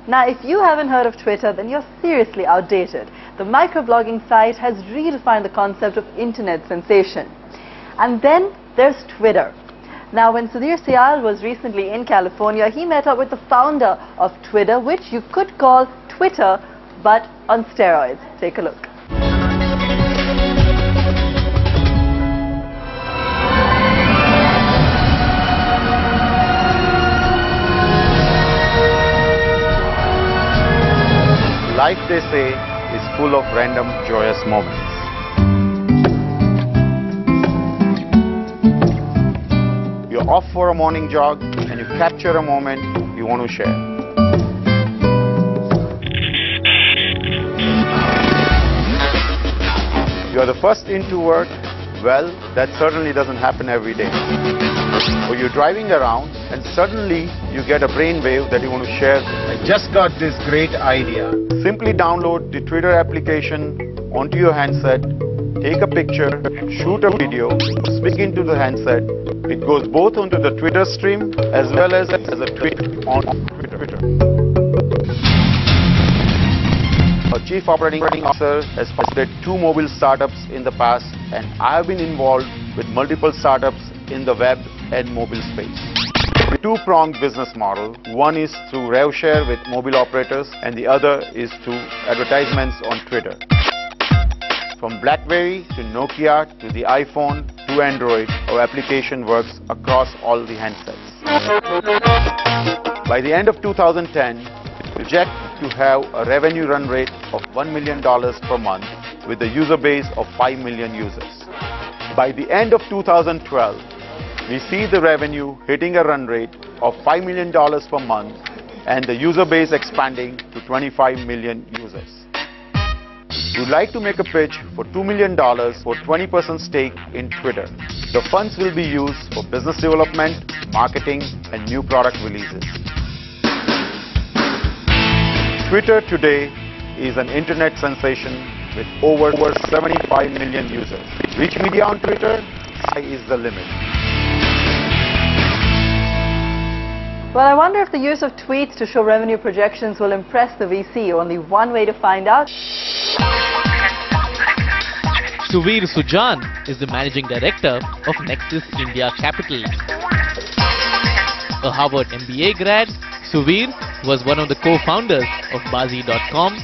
Now, if you haven't heard of Twitter, then you're seriously outdated. The microblogging site has redefined the concept of internet sensation. And then there's Twitter. Now, when Sudhir Sial was recently in California, he met up with the founder of Twitter, which you could call Twitter, but on steroids. Take a look. Life, they say, is full of random joyous moments. You're off for a morning jog and you capture a moment you want to share. You're the first into work. Well, that certainly doesn't happen every day. Or you're driving around and suddenly you get a brainwave that you want to share. I just got this great idea. Simply download the Twitter application onto your handset, take a picture, shoot a video, speak into the handset. It goes both onto the Twitter stream as well as a tweet on Twitter. Our Chief Operating Officer has founded 2 mobile startups in the past, and I have been involved with multiple startups in the web and mobile space. A 2-pronged business model. One is through rev share with mobile operators, and the other is through advertisements on Twitter. From BlackBerry to Nokia to the iPhone to Android, our application works across all the handsets. By the end of 2010, we project to have a revenue run rate of $1 million per month with a user base of 5 million users. By the end of 2012, we see the revenue hitting a run rate of $5 million per month and the user base expanding to 25 million users. We'd like to make a pitch for $2 million for 20% stake in Twitter. The funds will be used for business development, marketing, and new product releases. Twitter today is an internet sensation with over 75 million users. Reach media on Twitter, sky is the limit. Well, I wonder if the use of tweets to show revenue projections will impress the VC. Only one way to find out. Tvider Sujan is the managing director of Nexus India Capital. A Harvard MBA grad, Tvider was one of the co-founders of Bazi.com,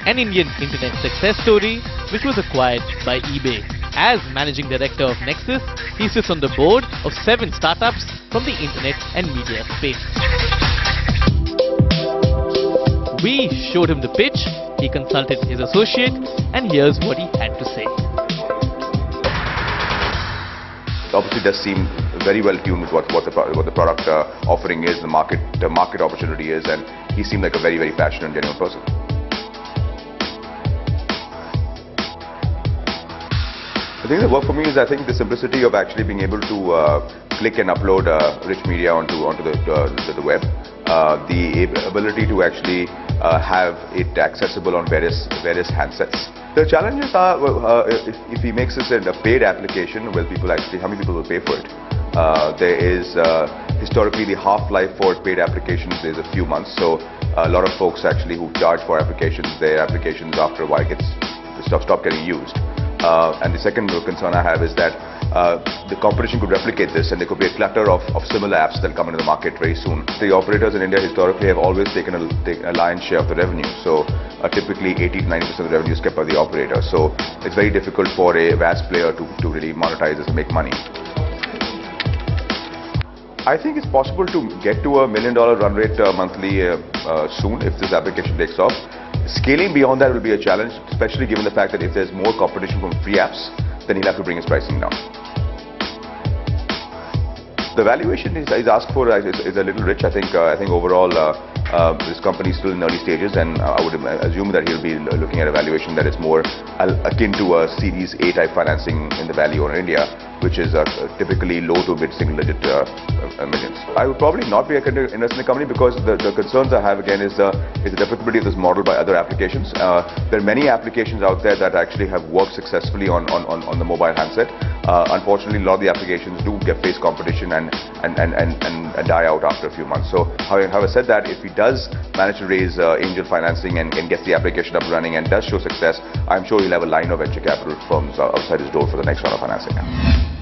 an Indian internet success story which was acquired by eBay. As managing director of Nexus, he sits on the board of 7 startups from the internet and media space. We showed him the pitch, he consulted his associate, and here's what he had to say. Obviously, does seem very well tuned with what the product offering is, the market opportunity is, and he seemed like a very, very passionate and genuine person. The thing that worked for me is, I think, the simplicity of actually being able to click and upload rich media onto the web, the ability to actually have it accessible on various handsets. The challenges are if he makes this a paid application, well, how many people will pay for it? There is historically the half-life for paid applications is a few months, so a lot of folks actually who charge for applications, their applications after a while stop getting used. And the second concern I have is that the competition could replicate this, and there could be a clutter of similar apps that will come into the market very soon. The operators in India historically have always taken a lion's share of the revenue. So typically 80 to 90% of the revenue is kept by the operator. So it's very difficult for a vast player to really monetize this and make money. I think it's possible to get to $1 million run rate monthly soon if this application takes off. Scaling beyond that will be a challenge, especially given the fact that if there's more competition from free apps, then he'll have to bring his pricing down. The valuation is asked for is a little rich. I think overall this company is still in early stages, and I would assume that he'll be looking at a valuation that is more akin to a Series A type financing in the Valley or in India, which is typically low to mid single-digit millions. I would probably not be interested in the company because the concerns I have again is the replicability of this model by other applications. There are many applications out there that actually have worked successfully on the mobile handset, Unfortunately, a lot of the applications do face competition and die out after a few months. So, having said that, if he does manage to raise angel financing and gets the application up and running and does show success, I'm sure he'll have a line of venture capital firms outside his door for the next round of financing.